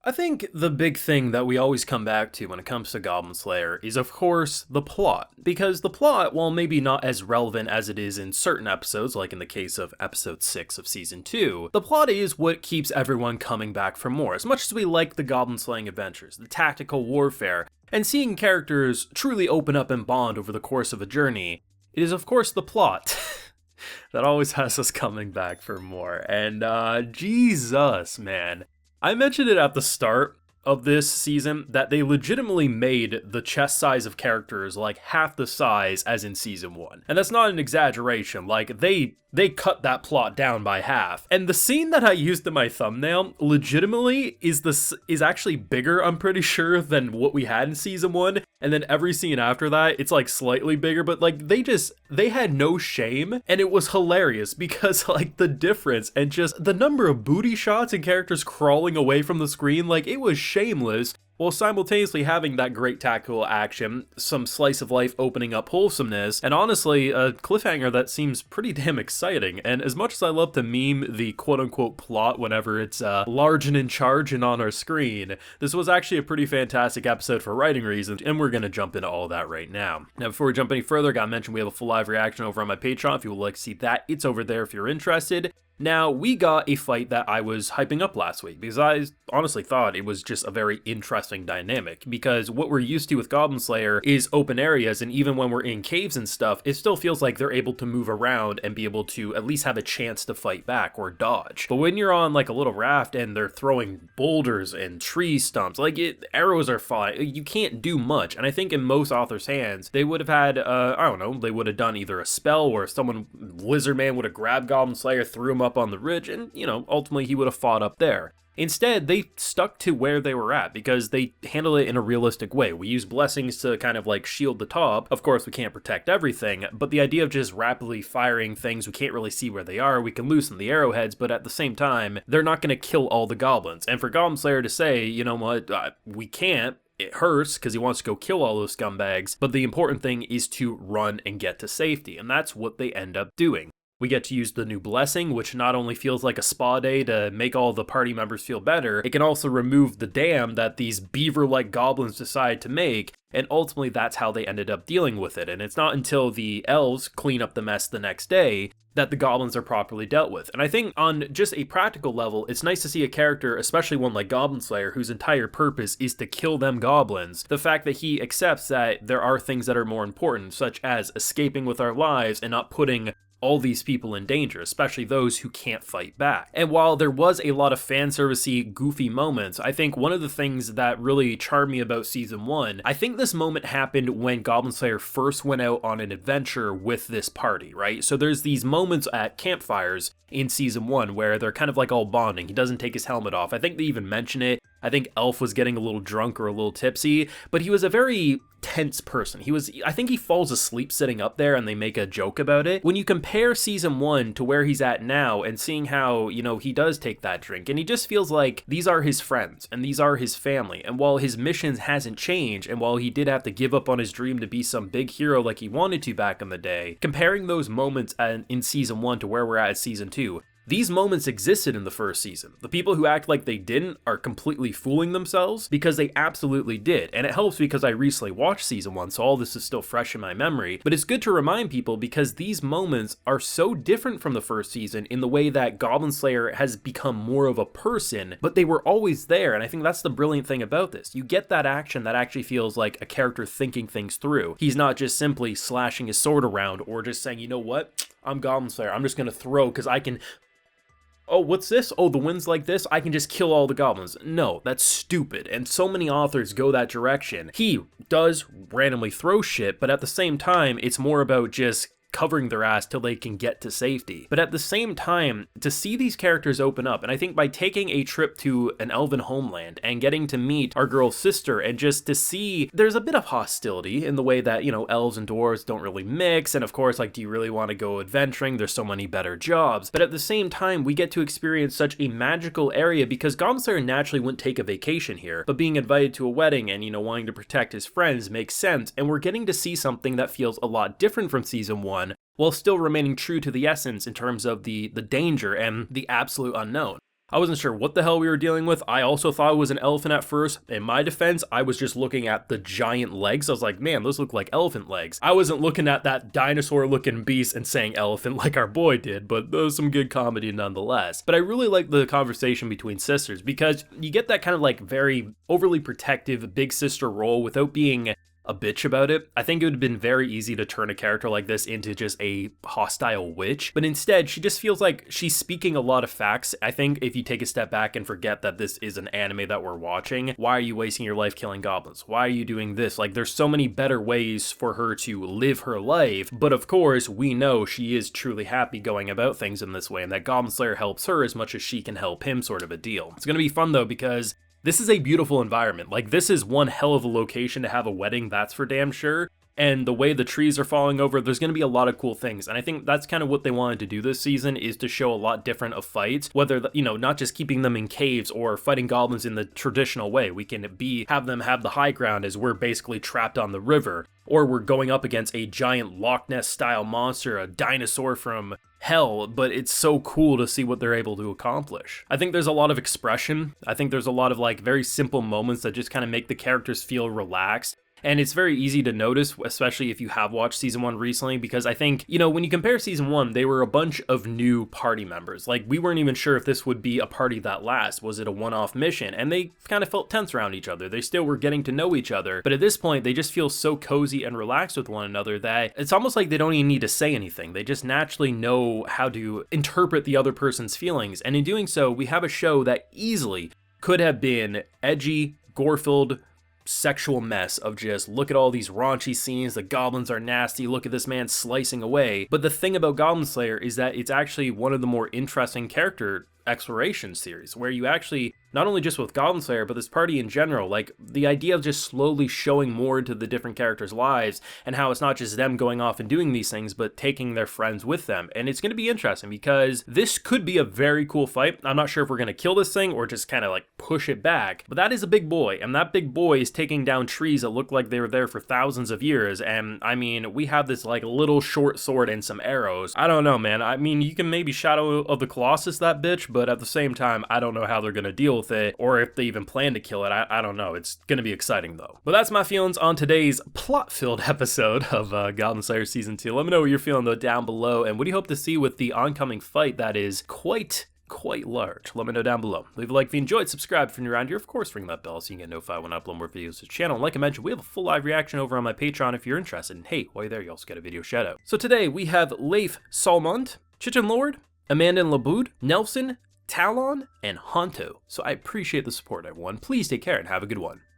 I think the big thing that we always come back to when it comes to Goblin Slayer is, of course, the plot. Because the plot, while maybe not as relevant as it is in certain episodes, like in the case of episode 6 of season 2, the plot is what keeps everyone coming back for more. As much as we like the Goblin slaying adventures, the tactical warfare, and seeing characters truly open up and bond over the course of a journey, it is, of course, the plot that always has us coming back for more. And, Jesus, man. I mentioned it at the start of this season that they legitimately made the chest size of characters like half the size as in season 1. And that's not an exaggeration, like they cut that plot down by half. And the scene that I used in my thumbnail legitimately is actually bigger, I'm pretty sure, than what we had in season 1. And then every scene after that, it's like slightly bigger, but like they had no shame, and it was hilarious because like the difference and just the number of booty shots and characters crawling away from the screen, like it was shameless, while simultaneously having that great tactical action, some slice of life opening up wholesomeness, and honestly, a cliffhanger that seems pretty damn exciting. And as much as I love to meme the quote-unquote plot whenever it's large and in charge and on our screen, this was actually a pretty fantastic episode for writing reasons, and we're gonna jump into all that right now. Now, before we jump any further, I gotta mention we have a full live reaction over on my Patreon. If you would like to see that, it's over there if you're interested. Now, we got a fight that I was hyping up last week because I honestly thought it was just a very interesting dynamic, because what we're used to with Goblin Slayer is open areas, and even when we're in caves and stuff, it still feels like they're able to move around and be able to at least have a chance to fight back or dodge. But when you're on like a little raft and they're throwing boulders and tree stumps, like arrows are flying, you can't do much. And I think in most authors' hands, they would have had, I don't know, they would have done either a spell where someone, Lizard Man, would have grabbed Goblin Slayer, threw him up on the ridge, and, you know, ultimately he would have fought up there. Instead, they stuck to where they were at because they handle it in a realistic way. We use blessings to kind of like shield the top. Of course, we can't protect everything, but the idea of just rapidly firing things, we can't really see where they are. We can loosen the arrowheads, but at the same time, they're not going to kill all the goblins. And for Goblin Slayer to say, you know what, we can't, it hurts because he wants to go kill all those scumbags, but the important thing is to run and get to safety, and that's what they end up doing. We get to use the new blessing, which not only feels like a spa day to make all the party members feel better, it can also remove the dam that these beaver-like goblins decide to make, and ultimately that's how they ended up dealing with it. And it's not until the elves clean up the mess the next day that the goblins are properly dealt with. And I think on just a practical level, it's nice to see a character, especially one like Goblin Slayer, whose entire purpose is to kill them goblins. The fact that he accepts that there are things that are more important, such as escaping with our lives and not putting all these people in danger, especially those who can't fight back. And while there was a lot of fan servicey, goofy moments, I think one of the things that really charmed me about season 1, I think this moment happened when Goblin Slayer first went out on an adventure with this party, right? So there's these moments at campfires in season 1 where they're kind of like all bonding. He doesn't take his helmet off. I think they even mention it. I think Elf was getting a little drunk or a little tipsy, but he was a very tense person. I think he falls asleep sitting up there and they make a joke about it. When you compare season 1 to where he's at now and seeing how, you know, he does take that drink and he just feels like these are his friends and these are his family. And while his mission hasn't changed, and while he did have to give up on his dream to be some big hero like he wanted to back in the day, comparing those moments in season 1 to where we're at season 2, these moments existed in the first season. The people who act like they didn't are completely fooling themselves because they absolutely did. And it helps because I recently watched season 1, so all this is still fresh in my memory. But it's good to remind people because these moments are so different from the first season in the way that Goblin Slayer has become more of a person, but they were always there. And I think that's the brilliant thing about this. You get that action that actually feels like a character thinking things through. He's not just simply slashing his sword around or just saying, you know what, I'm Goblin Slayer, I'm just gonna throw because I can. Oh, what's this? Oh, the wind's like this? I can just kill all the goblins. No, that's stupid, and so many authors go that direction. He does randomly throw shit, but at the same time, it's more about just covering their ass till they can get to safety. But at the same time, to see these characters open up, and I think by taking a trip to an elven homeland and getting to meet our girl's sister and just to see there's a bit of hostility in the way that, you know, elves and dwarves don't really mix, and of course, like, do you really want to go adventuring? There's so many better jobs. But at the same time, we get to experience such a magical area because Goblin Slayer naturally wouldn't take a vacation here, but being invited to a wedding and, you know, wanting to protect his friends makes sense, and we're getting to see something that feels a lot different from season 1, while still remaining true to the essence in terms of the danger and the absolute unknown. I wasn't sure what the hell we were dealing with. I also thought it was an elephant at first. In my defense, I was just looking at the giant legs. I was like, man, those look like elephant legs. I wasn't looking at that dinosaur looking beast and saying elephant like our boy did, but there was some good comedy nonetheless. But I really like the conversation between sisters because you get that kind of like very overly protective big sister role without being a bitch about it. I think it would have been very easy to turn a character like this into just a hostile witch, but instead she just feels like she's speaking a lot of facts. I think if you take a step back and forget that this is an anime that we're watching, why are you wasting your life killing goblins? Why are you doing this? Like, there's so many better ways for her to live her life, but of course we know she is truly happy going about things in this way, and that Goblin Slayer helps her as much as she can help him, sort of a deal. It's gonna be fun though, because this is a beautiful environment. Like, this is one hell of a location to have a wedding, that's for damn sure. And the way the trees are falling over, there's going to be a lot of cool things. And I think that's kind of what they wanted to do this season, is to show a lot different of fights, whether, you know, not just keeping them in caves or fighting goblins in the traditional way. We can have them have the high ground as we're basically trapped on the river, or we're going up against a giant Loch Ness style monster, a dinosaur from hell, but it's so cool to see what they're able to accomplish. I think there's a lot of expression. I think there's a lot of like very simple moments that just kind of make the characters feel relaxed. And it's very easy to notice, especially if you have watched season 1 recently, because I think, you know, when you compare season 1, they were a bunch of new party members. Like, we weren't even sure if this would be a party that lasts. Was it a one-off mission? And they kind of felt tense around each other. They still were getting to know each other. But at this point, they just feel so cozy and relaxed with one another that it's almost like they don't even need to say anything. They just naturally know how to interpret the other person's feelings. And in doing so, we have a show that easily could have been edgy, gore-filled, sexual mess of just, look at all these raunchy scenes, the goblins are nasty, look at this man slicing away. But the thing about Goblin Slayer is that it's actually one of the more interesting character exploration series, where you actually, not only just with Goblin Slayer, but this party in general, like the idea of just slowly showing more into the different characters' lives and how it's not just them going off and doing these things, but taking their friends with them. And it's going to be interesting because this could be a very cool fight. I'm not sure if we're going to kill this thing or just kind of like push it back, but that is a big boy, and that big boy is taking down trees that look like they were there for thousands of years. And I mean, we have this like little short sword and some arrows. I don't know, man. I mean, you can maybe Shadow of the Colossus that bitch, but at the same time, I don't know how they're going to deal with it, or if they even plan to kill it. I don't know. It's going to be exciting though. But that's my feelings on today's plot-filled episode of Goblin Slayer Season 2. Let me know what you're feeling though down below, and what do you hope to see with the oncoming fight that is quite large? Let me know down below. Leave a like if you enjoyed, subscribe if you're new around here, of course ring that bell so you can get notified when I upload more videos to the channel. And like I mentioned, we have a full live reaction over on my Patreon if you're interested, and hey, while you're there, you also get a video shout out. So today we have Leif Salmond, Chichen Lord, Amanda and Laboud, Nelson, Talon, and Honto. So I appreciate the support, everyone. Please take care and have a good one.